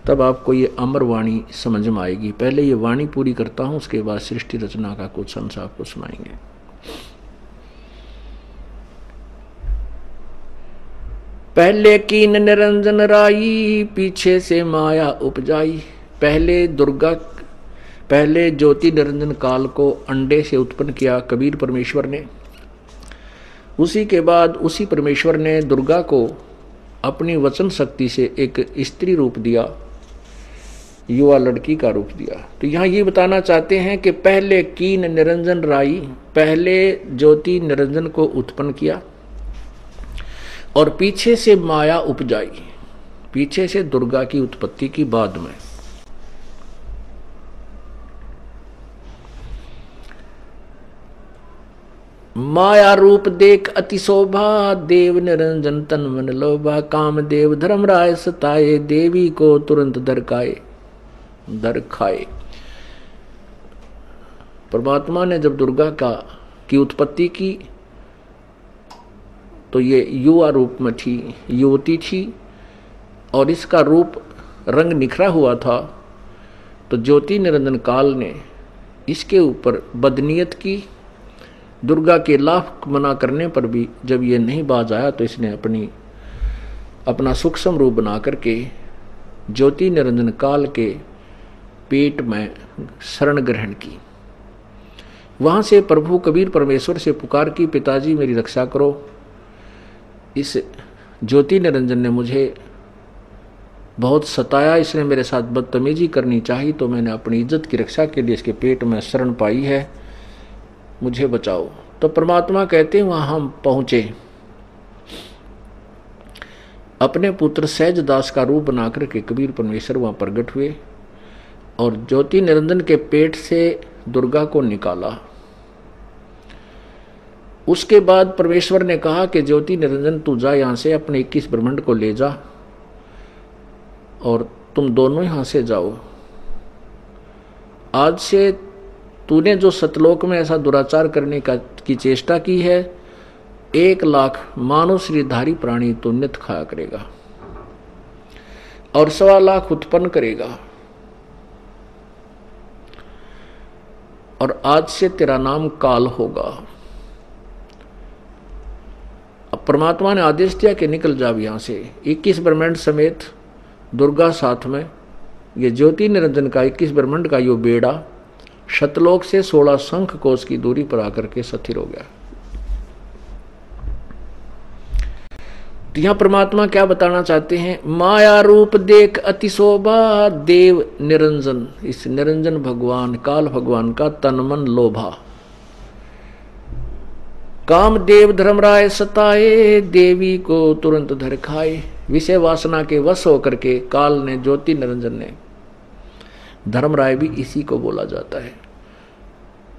तब आपको ये अमर वाणी समझ में आएगी। पहले ये वाणी पूरी करता हूं, उसके बाद सृष्टि रचना का कुछ अंश आपको सुनाएंगे। पहले कीन निरंजन राई, पीछे से माया उपजाई। पहले ज्योति निरंजन काल को अंडे से उत्पन्न किया कबीर परमेश्वर ने। उसी के बाद उसी परमेश्वर ने दुर्गा को अपनी वचन शक्ति से एक स्त्री रूप दिया, युवा लड़की का रूप दिया। तो यहाँ ये बताना चाहते हैं कि पहले कीन निरंजन राई, पहले ज्योति निरंजन को उत्पन्न किया और पीछे से माया उपजाई, पीछे से दुर्गा की उत्पत्ति की बाद में। माया रूप देख अति शोभा, देव निरंजन तन मन लोभा। काम देव धर्म राय सताए, देवी को तुरंत दर खाए। परमात्मा ने जब दुर्गा की उत्पत्ति की तो ये युवा रूप में थी, युवती थी, और इसका रूप रंग निखरा हुआ था। तो ज्योति निरंजन काल ने इसके ऊपर बदनीयत की। दुर्गा के लाभ मना करने पर भी जब ये नहीं बाज आया तो इसने अपना सूक्ष्म रूप बना करके ज्योति निरंजन काल के पेट में शरण ग्रहण की। वहां से प्रभु कबीर परमेश्वर से पुकार की, पिताजी मेरी रक्षा करो। इस ज्योति निरंजन ने मुझे बहुत सताया, इसने मेरे साथ बदतमीजी करनी चाहिए, तो मैंने अपनी इज्जत की रक्षा के लिए इसके पेट में शरण पाई है, मुझे बचाओ। तो परमात्मा कहते हैं वहां हम पहुंचे, अपने पुत्र सहज दास का रूप बनाकर के कबीर परमेश्वर वहां प्रकट हुए और ज्योति निरंजन के पेट से दुर्गा को निकाला। उसके बाद परमेश्वर ने कहा कि ज्योति निरंजन तू जा यहां से, अपने 21 ब्रह्मांड को ले जा और तुम दोनों यहां से जाओ। आज से तूने जो सतलोक में ऐसा दुराचार करने की चेष्टा की है, 1 लाख मानव श्रीधारी प्राणी तो नित खाया करेगा और 1.25 लाख उत्पन्न करेगा। और आज से तेरा नाम काल होगा। अब परमात्मा ने आदेश दिया कि निकल जाओ यहां से। 21 ब्रह्मांड समेत दुर्गा साथ में, ये ज्योति निरंजन का 21 ब्रह्मांड का यो बेड़ा शतलोक से 16 शंख कोश की दूरी पर आकर के स्थिर हो गया। तो यहाँ परमात्मा क्या बताना चाहते हैं, माया रूप देख अति शोभा देव निरंजन। इस निरंजन भगवान काल भगवान का तन मन लोभा, काम देव धर्मराय सताए देवी को तुरंत धर खाए। विषय वासना के वश होकर के काल ने, ज्योति निरंजन ने, धर्मराय भी इसी को बोला जाता है।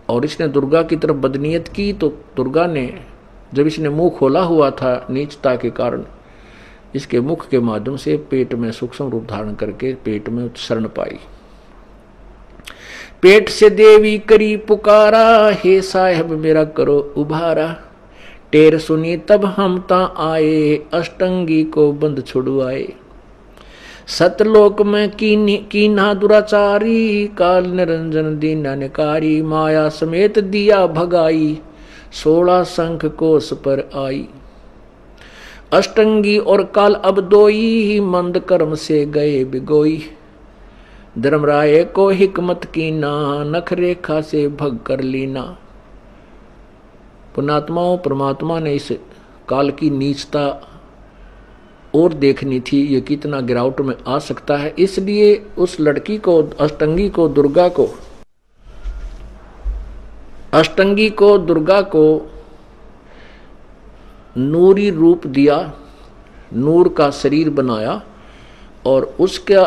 और इसने दुर्गा की तरफ बदनीयत की तो दुर्गा ने, जब इसने मुंह खोला हुआ था नीचता के कारण, इसके मुख के माध्यम से पेट में सूक्ष्म रूप धारण करके पेट में शरण पाई। पेट से देवी करी पुकारा, हे साहेब मेरा करो उभारा। टेर सुनी तब हम ता आए, अष्टंगी को बंद छुड़वाए। सतलोक में कीन्हा दुराचारी, काल निरंजन दीनानकारी। माया समेत दिया भगाई, 16 शंख कोस पर आई। अष्टंगी और काल अब दोई, मंद कर्म से गए बिगोई। धर्मराय को हिकमत कीना, नख रेखा से भग कर लीना। पुण्यात्माओं, परमात्मा ने इस काल की नीचता और देखनी थी, ये कितना गिरावट में आ सकता है। इसलिए उस लड़की को, अष्टंगी को, दुर्गा को नूरी रूप दिया, नूर का शरीर बनाया और उसका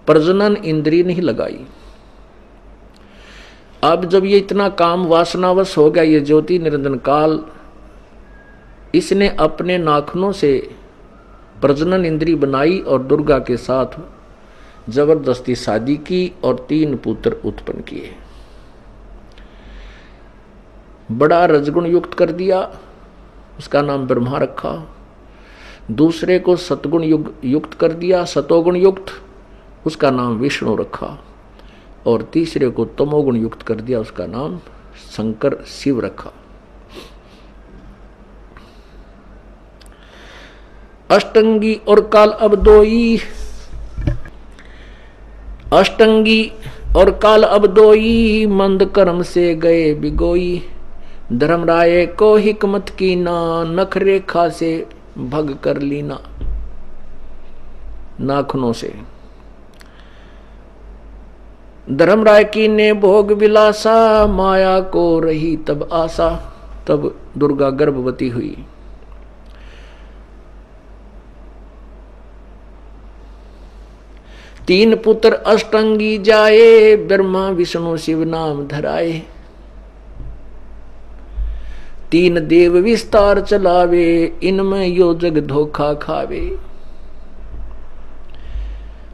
प्रजनन इंद्रिय नहीं लगाई। अब जब ये इतना काम वासनावश हो गया, ये ज्योति निरंजन काल, इसने अपने नाखूनों से प्रजनन इंद्रिय बनाई और दुर्गा के साथ जबरदस्ती शादी की और 3 पुत्र उत्पन्न किए। बड़ा रजगुण युक्त कर दिया, उसका नाम ब्रह्मा रखा। दूसरे को सतगुण युक्त कर दिया, सतोगुण युक्त, उसका नाम विष्णु रखा। और तीसरे को तमोगुण युक्त कर दिया, उसका नाम शंकर शिव रखा। अष्टंगी और काल अब दोई, अष्टंगी और काल अब दोई, मंद कर्म से गए बिगोई। धर्मराय को हिकमत कीना, नख रेखा से भग कर लीना। नाखूनों से धर्मराय की ने भोग विलासा, माया को रही तब आशा। तब दुर्गा गर्भवती हुई। तीन पुत्र अष्टंगी जाए, ब्रह्मा विष्णु शिव नाम धराए। 3 देव विस्तार चलावे, इनमें यो जग धोखा खावे।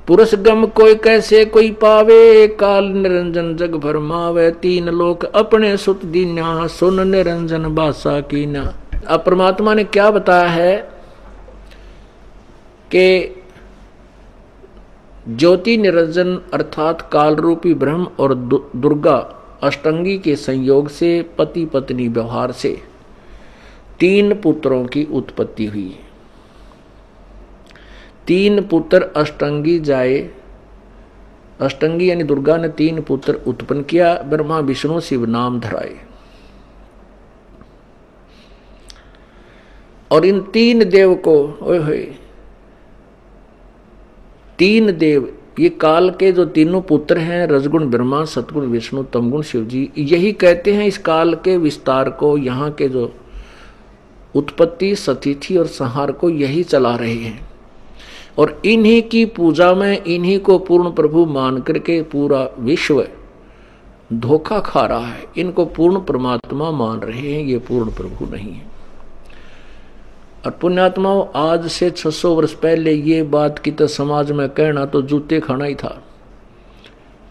पुरुष गम कोई कैसे कोई पावे, काल निरंजन जग भरमावे। 3 लोक अपने सुत दीन्या, सुन निरंजन बासा कीना। अब परमात्मा ने क्या बताया है कि ज्योति निरंजन अर्थात काल रूपी ब्रह्म और दुर्गा अष्टंगी के संयोग से, पति पत्नी व्यवहार से 3 पुत्रों की उत्पत्ति हुई। 3 पुत्र अष्टंगी जाए, अष्टंगी यानी दुर्गा ने 3 पुत्र उत्पन्न किया, ब्रह्मा विष्णु शिव नाम धराए। और इन 3 देव को, ओए होए, 3 देव, ये काल के जो तीनों पुत्र हैं, रजगुण ब्रह्मा, सतगुण विष्णु, तमगुण शिव जी, यही कहते हैं इस काल के विस्तार को, यहाँ के जो उत्पत्ति, स्थिति और संहार को यही चला रहे हैं। और इन्हीं की पूजा में, इन्हीं को पूर्ण प्रभु मान करके पूरा विश्व धोखा खा रहा है। इनको पूर्ण परमात्मा मान रहे हैं, ये पूर्ण प्रभु नहीं है। और पुण्यात्माओं, आज से 600 वर्ष पहले ये बात की तो समाज में कहना तो जूते खाना ही था,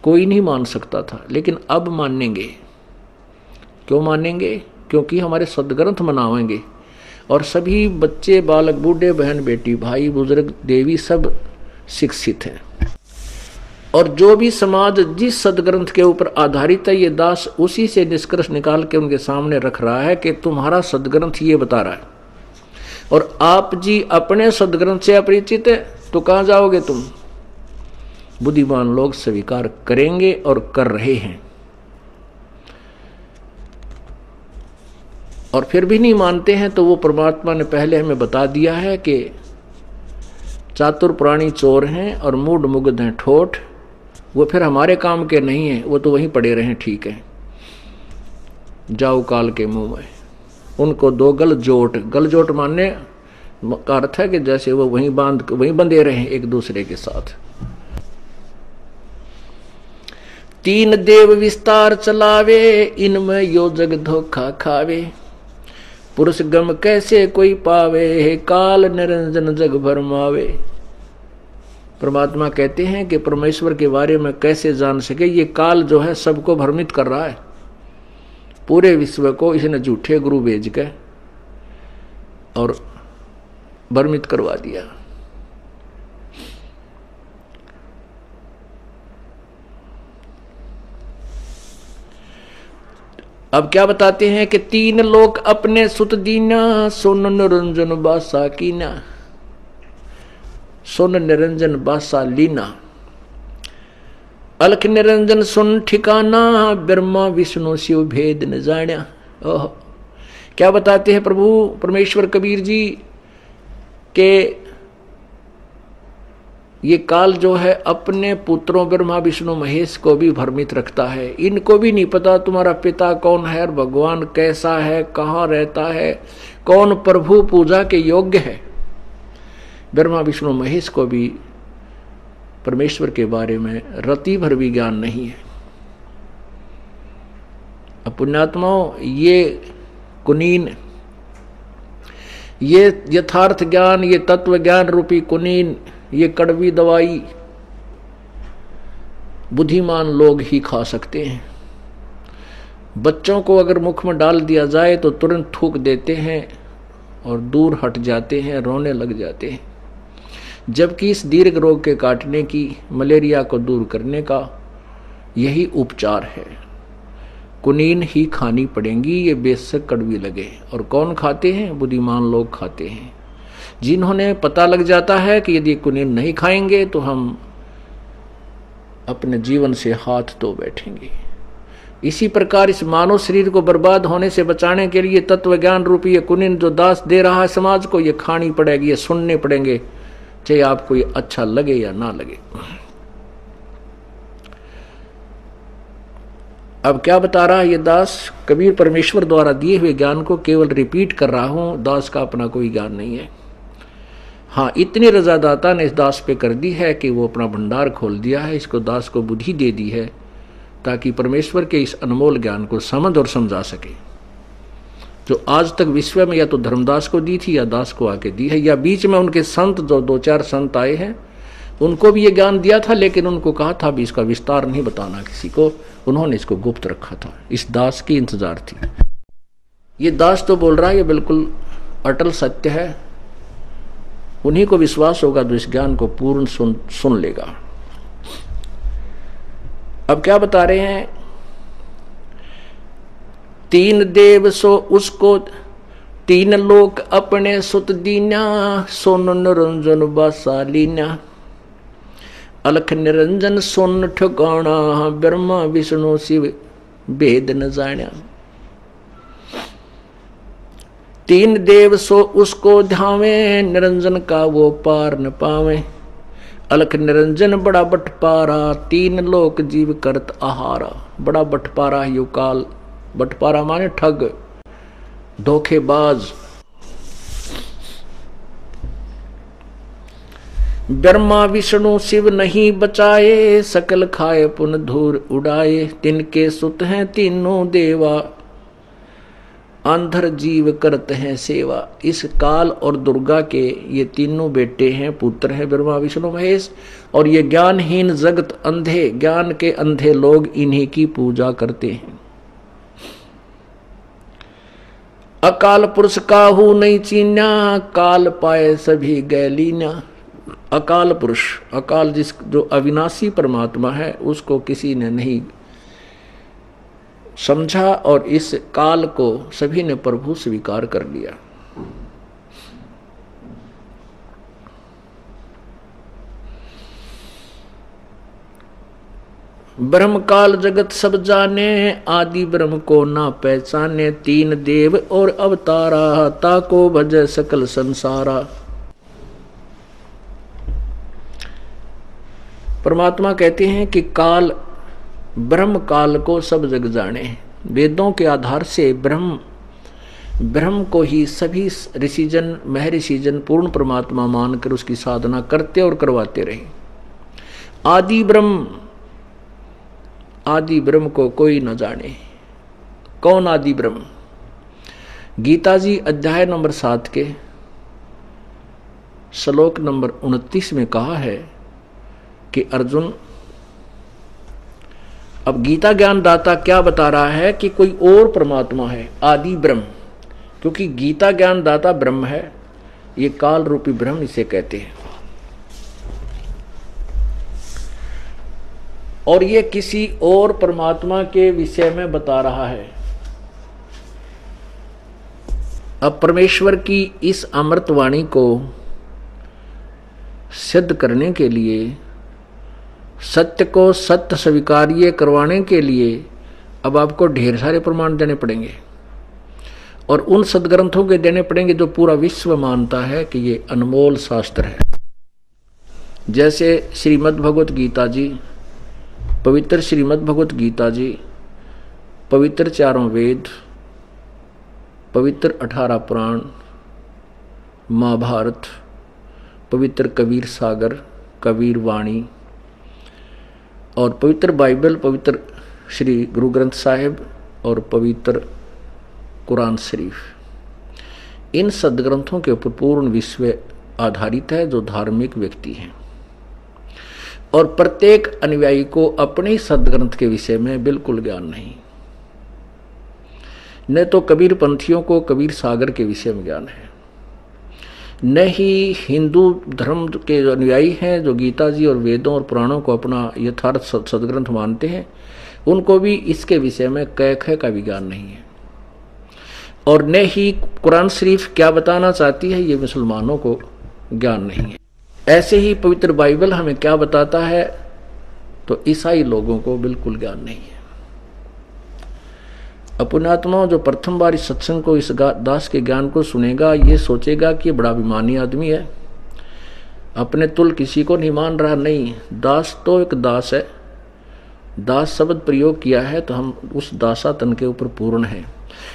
कोई नहीं मान सकता था। लेकिन अब मानेंगे। क्यों मानेंगे? क्योंकि हमारे सदग्रंथ मनावेंगे और सभी बच्चे, बालक, बूढ़े, बहन, बेटी, भाई, बुजुर्ग, देवी सब शिक्षित हैं। और जो भी समाज जिस सदग्रंथ के ऊपर आधारित है, ये दास उसी से निष्कर्ष निकाल के उनके सामने रख रहा है कि तुम्हारा सदग्रंथ ये बता रहा है और आप जी अपने सदग्रंथ से अपरिचित है तो कहां जाओगे तुम? बुद्धिमान लोग स्वीकार करेंगे और कर रहे हैं। और फिर भी नहीं मानते हैं, तो वो परमात्मा ने पहले हमें बता दिया है कि चातुर प्राणी चोर हैं और मूढ़ मुग्ध हैं ठोठ, वो फिर हमारे काम के नहीं हैं, वो तो वहीं पड़े रहें, ठीक है, जाओ काल के मुंह में। उनको दो गलजोट, गलजोट मानने का अर्थ है कि जैसे वो वहीं बंधे रहे एक दूसरे के साथ। तीन देव विस्तार चलावे, इनमें यो जग धोखा खावे, पुरुष गम कैसे कोई पावे, काल निरंजन जग भरमावे। परमात्मा कहते हैं कि परमेश्वर के बारे में कैसे जान सके, ये काल जो है सबको भ्रमित कर रहा है, पूरे विश्व को इसने झूठे गुरु भेज के और भ्रमित करवा दिया। अब क्या बताते हैं कि तीन लोक अपने सुत दीना, सुन निरंजन बासा कीना, सुन निरंजन बासा लीना, अलख निरंजन सुन ठिकाना, ब्रह्मा विष्णु शिव भेद न जाण्या। ओह, क्या बताते हैं प्रभु परमेश्वर कबीर जी के ये काल जो है अपने पुत्रों ब्रह्मा विष्णु महेश को भी भ्रमित रखता है। इनको भी नहीं पता तुम्हारा पिता कौन है और भगवान कैसा है, कहाँ रहता है, कौन प्रभु पूजा के योग्य है। ब्रह्मा विष्णु महेश को भी परमेश्वर के बारे में रति भर भी ज्ञान नहीं है। अब पुण्यात्माओं, ये कुनीन, ये यथार्थ ज्ञान, ये तत्व ज्ञान रूपी कुनीन, ये कड़वी दवाई बुद्धिमान लोग ही खा सकते हैं। बच्चों को अगर मुख में डाल दिया जाए तो तुरंत थूक देते हैं और दूर हट जाते हैं, रोने लग जाते हैं। जबकि इस दीर्घ रोग के काटने की, मलेरिया को दूर करने का यही उपचार है। कुनीन ही खानी पड़ेंगी, ये बेशक कड़वी लगे। और कौन खाते हैं? बुद्धिमान लोग खाते हैं, जिन्होंने पता लग जाता है कि यदि कुनीन नहीं खाएंगे तो हम अपने जीवन से हाथ धो बैठेंगे। इसी प्रकार इस मानव शरीर को बर्बाद होने से बचाने के लिए तत्व ज्ञान रूपी ये कुनीन जो दास दे रहा है समाज को, ये खानी पड़ेगी, ये सुनने पड़ेंगे, चाहे आपको ये अच्छा लगे या ना लगे। अब क्या बता रहा है ये दास? कबीर परमेश्वर द्वारा दिए हुए ज्ञान को केवल रिपीट कर रहा हूं, दास का अपना कोई ज्ञान नहीं है। हाँ, इतनी रजादाता ने इस दास पे कर दी है कि वो अपना भंडार खोल दिया है, इसको दास को बुद्धि दे दी है ताकि परमेश्वर के इस अनमोल ज्ञान को समझ और समझा सके, जो आज तक विश्व में या तो धर्मदास को दी थी या दास को आके दी है, या बीच में उनके संत जो 2-4 संत आए हैं उनको भी ये ज्ञान दिया था, लेकिन उनको कहा था भी इसका विस्तार नहीं बताना किसी को, उन्होंने इसको गुप्त रखा था। इस दास की इंतजार थी। ये दास तो बोल रहा है ये बिल्कुल अटल सत्य है, उन्हीं को विश्वास होगा जो इस ज्ञान को पूर्ण सुन लेगा। अब क्या बता रहे हैं? तीन देव सो उसको, तीन लोक अपने सुत दीना, सोन निरंजन बासा लीना, अलख निरंजन सुन ठिकाना, ब्रह्मा विष्णु शिव भेद न जाण्या। तीन देव सो उसको ध्यावे, निरंजन का वो पार न पावे, अलख निरंजन बड़ा बटपारा, तीन लोक जीव करत आहारा। बड़ा बटपारा यो काल, बटपारा माने ठग, धोखेबाज। ब्रह्मा विष्णु शिव नहीं बचाए, सकल खाए पुन धूर उड़ाए, तिनके सुत हैं तीनों देवा, अंधर जीव करते हैं सेवा। इस काल और दुर्गा के ये तीनों बेटे हैं, पुत्र हैं ब्रह्मा विष्णु महेश, और ये ज्ञानहीन जगत अंधे, ज्ञान के अंधे लोग इन्हीं की पूजा करते हैं। अकाल पुरुष काहू नहीं चीन्या, काल पाए सभी गैलीना। अकाल पुरुष, अकाल जिस जो अविनाशी परमात्मा है उसको किसी ने नहीं समझा, और इस काल को सभी ने प्रभु स्वीकार कर लिया। ब्रह्म काल जगत सब जाने, आदि ब्रह्म को ना पहचाने। तीन देव और अवतारा, ताको भज सकल संसारा। परमात्मा कहते हैं कि काल, ब्रह्म काल को सब जग जाने। वेदों के आधार से ब्रह्म को ही सभी ऋषिजन महर्षिजन पूर्ण परमात्मा मानकर उसकी साधना करते और करवाते रहे। आदि ब्रह्म को कोई न जाने। कौन आदि ब्रह्म? गीता जी अध्याय नंबर 7 के श्लोक नंबर 29 में कहा है कि अर्जुन, अब गीता ज्ञान दाता क्या बता रहा है कि कोई और परमात्मा है, आदि ब्रह्म। क्योंकि गीता ज्ञान दाता ब्रह्म है, ये काल रूपी ब्रह्म इसे कहते हैं। और ये किसी और परमात्मा के विषय में बता रहा है। अब परमेश्वर की इस अमृतवाणी को सिद्ध करने के लिए, सत्य को सत्य स्वीकार्य करवाने के लिए अब आपको ढेर सारे प्रमाण देने पड़ेंगे, और उन सदग्रंथों के देने पड़ेंगे जो पूरा विश्व मानता है कि ये अनमोल शास्त्र है। जैसे श्रीमद् भगवत गीता जी, पवित्र श्रीमद् भगवत गीता जी, पवित्र चारों वेद, पवित्र 18 पुराण, महाभारत, पवित्र कबीर सागर, कबीर वाणी, और पवित्र बाइबल, पवित्र श्री गुरु ग्रंथ साहिब और पवित्र कुरान शरीफ, इन सदग्रंथों के ऊपर पूर्ण विश्व आधारित है जो धार्मिक व्यक्ति हैं। और प्रत्येक अनुयायी को अपने सदग्रंथ के विषय में बिल्कुल ज्ञान नहीं। न तो कबीर पंथियों को कबीर सागर के विषय में ज्ञान है, न ही हिंदू धर्म के जो अनुयायी हैं जो गीता जी और वेदों और पुराणों को अपना यथार्थ सदग्रंथ मानते हैं, उनको भी इसके विषय में क का भी ज्ञान नहीं है। और न ही कुरान शरीफ क्या बताना चाहती है ये मुसलमानों को ज्ञान नहीं है। ऐसे ही पवित्र बाइबल हमें क्या बताता है तो ईसाई लोगों को बिल्कुल ज्ञान नहीं है। पुण्यात्माओं, जो प्रथम बार इस सत्संग को, इस दास के ज्ञान को सुनेगा, ये सोचेगा कि बड़ा अभिमानी आदमी है, अपने तुल किसी को नहीं मान रहा। नहीं, दास तो एक दास है। दास शब्द प्रयोग किया है तो हम उस दासा तन के ऊपर पूर्ण हैं।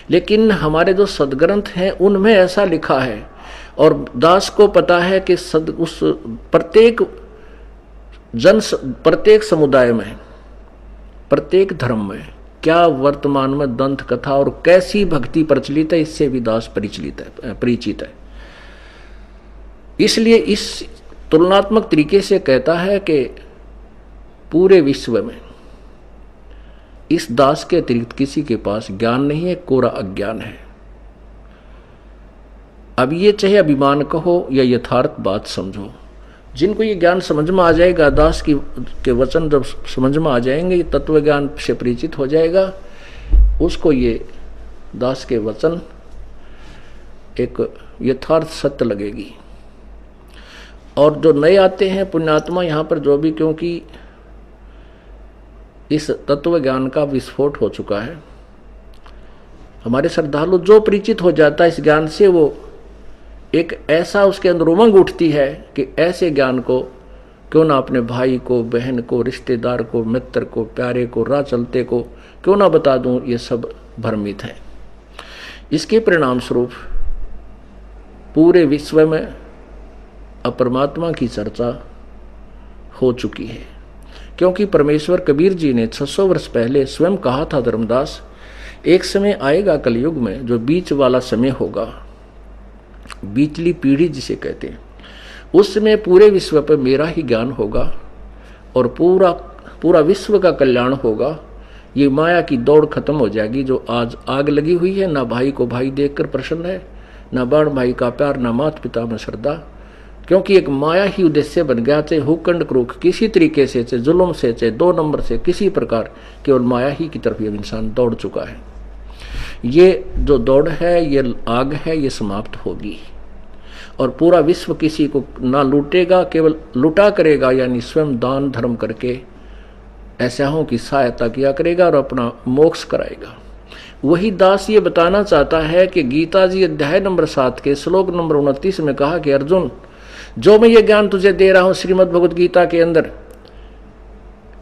लेकिन हमारे जो सदग्रंथ हैं उनमें ऐसा लिखा है, और दास को पता है कि उस प्रत्येक समुदाय में, प्रत्येक धर्म में क्या वर्तमान में दंत कथा और कैसी भक्ति प्रचलित है, इससे भी दास परिचित है। इसलिए इस तुलनात्मक तरीके से कहता है कि पूरे विश्व में इस दास के अतिरिक्त किसी के पास ज्ञान नहीं है, कोरा अज्ञान है। अब ये चाहे अभिमान कहो या यथार्थ बात समझो, जिनको ये ज्ञान समझ में आ जाएगा, दास के वचन जब समझ में आ जाएंगे, तत्व ज्ञान से परिचित हो जाएगा, उसको ये दास के वचन एक यथार्थ सत्य लगेगी। और जो नए आते हैं पुण्यात्मा यहाँ पर जो भी, क्योंकि इस तत्व ज्ञान का विस्फोट हो चुका है, हमारे श्रद्धालु जो परिचित हो जाता है इस ज्ञान से, वो एक ऐसा उसके अंदर उमंग उठती है कि ऐसे ज्ञान को क्यों ना अपने भाई को, बहन को, रिश्तेदार को, मित्र को, प्यारे को, राह चलते को क्यों ना बता दूं, ये सब भ्रमित है। इसके परिणाम स्वरूप पूरे विश्व में अपरमात्मा की चर्चा हो चुकी है। क्योंकि परमेश्वर कबीर जी ने 600 वर्ष पहले स्वयं कहा था, धर्मदास, एक समय आएगा कलयुग में जो बीच वाला समय होगा, बीचली पीढ़ी जिसे कहते हैं, उस समय पूरे विश्व पर मेरा ही ज्ञान होगा और पूरा विश्व का कल्याण होगा। ये माया की दौड़ खत्म हो जाएगी जो आज आग लगी हुई है। ना भाई को भाई देखकर प्रसन्न है, ना बाण भाई का प्यार, ना माता पिता में श्रद्धा, क्योंकि एक माया ही उद्देश्य बन गया। चाहे हुक्कंड क्रूख किसी तरीके से, चाहे जुल्म से, चाहे 2 नंबर से, किसी प्रकार केवल माया ही की तरफ ये इंसान दौड़ चुका है। ये जो दौड़ है, ये आग है, ये समाप्त होगी और पूरा विश्व किसी को ना लूटेगा, केवल लुटा करेगा, यानी स्वयं दान धर्म करके ऐसाओं की सहायता किया करेगा और अपना मोक्ष कराएगा। वही दास ये बताना चाहता है कि गीता जी अध्याय नंबर 7 के श्लोक नंबर 29 में कहा कि अर्जुन, जो मैं ये ज्ञान तुझे दे रहा हूं श्रीमद् भगवद गीता के अंदर,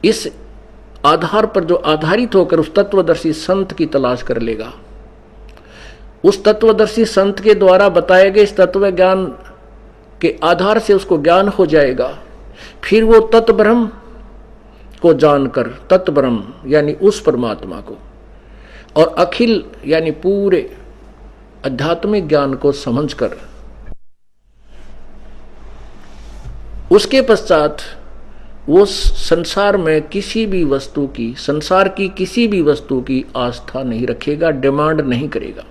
इस आधार पर जो आधारित होकर उस तत्वदर्शी संत की तलाश कर लेगा, उस तत्वदर्शी संत के द्वारा बताए गए इस तत्व ज्ञान के आधार से उसको ज्ञान हो जाएगा, फिर वो तत्ब्रह्म को जानकर, तत्ब्रह्म यानी उस परमात्मा को, और अखिल यानी पूरे आध्यात्मिक ज्ञान को समझकर उसके पश्चात वो संसार में किसी भी वस्तु की, संसार की किसी भी वस्तु की आस्था नहीं रखेगा, डिमांड नहीं करेगा,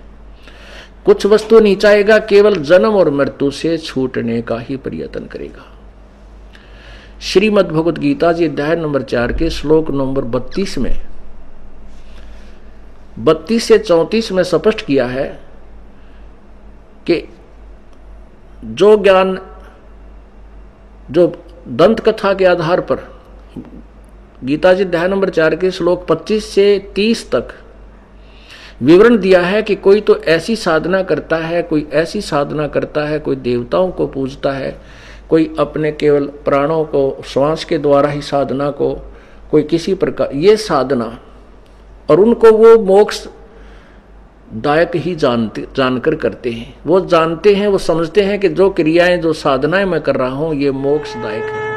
कुछ वस्तु नहीं चाहेगा, केवल जन्म और मृत्यु से छूटने का ही प्रयत्न करेगा। श्रीमद् भगवद गीता जी अध्याय नंबर 4 के श्लोक नंबर 32 में 32 से 34 में स्पष्ट किया है कि जो ज्ञान, जो दंत कथा के आधार पर गीता जी अध्याय नंबर 4 के श्लोक 25 से 30 तक विवरण दिया है कि कोई तो ऐसी साधना करता है, कोई ऐसी साधना करता है, कोई देवताओं को पूजता है, कोई अपने केवल प्राणों को, श्वास के द्वारा ही साधना को, कोई किसी प्रकार ये साधना, और उनको वो मोक्ष दायक ही जानकर करते हैं। वो जानते हैं, वो समझते हैं कि जो क्रियाएं, जो साधनाएं मैं कर रहा हूं ये मोक्ष दायक है।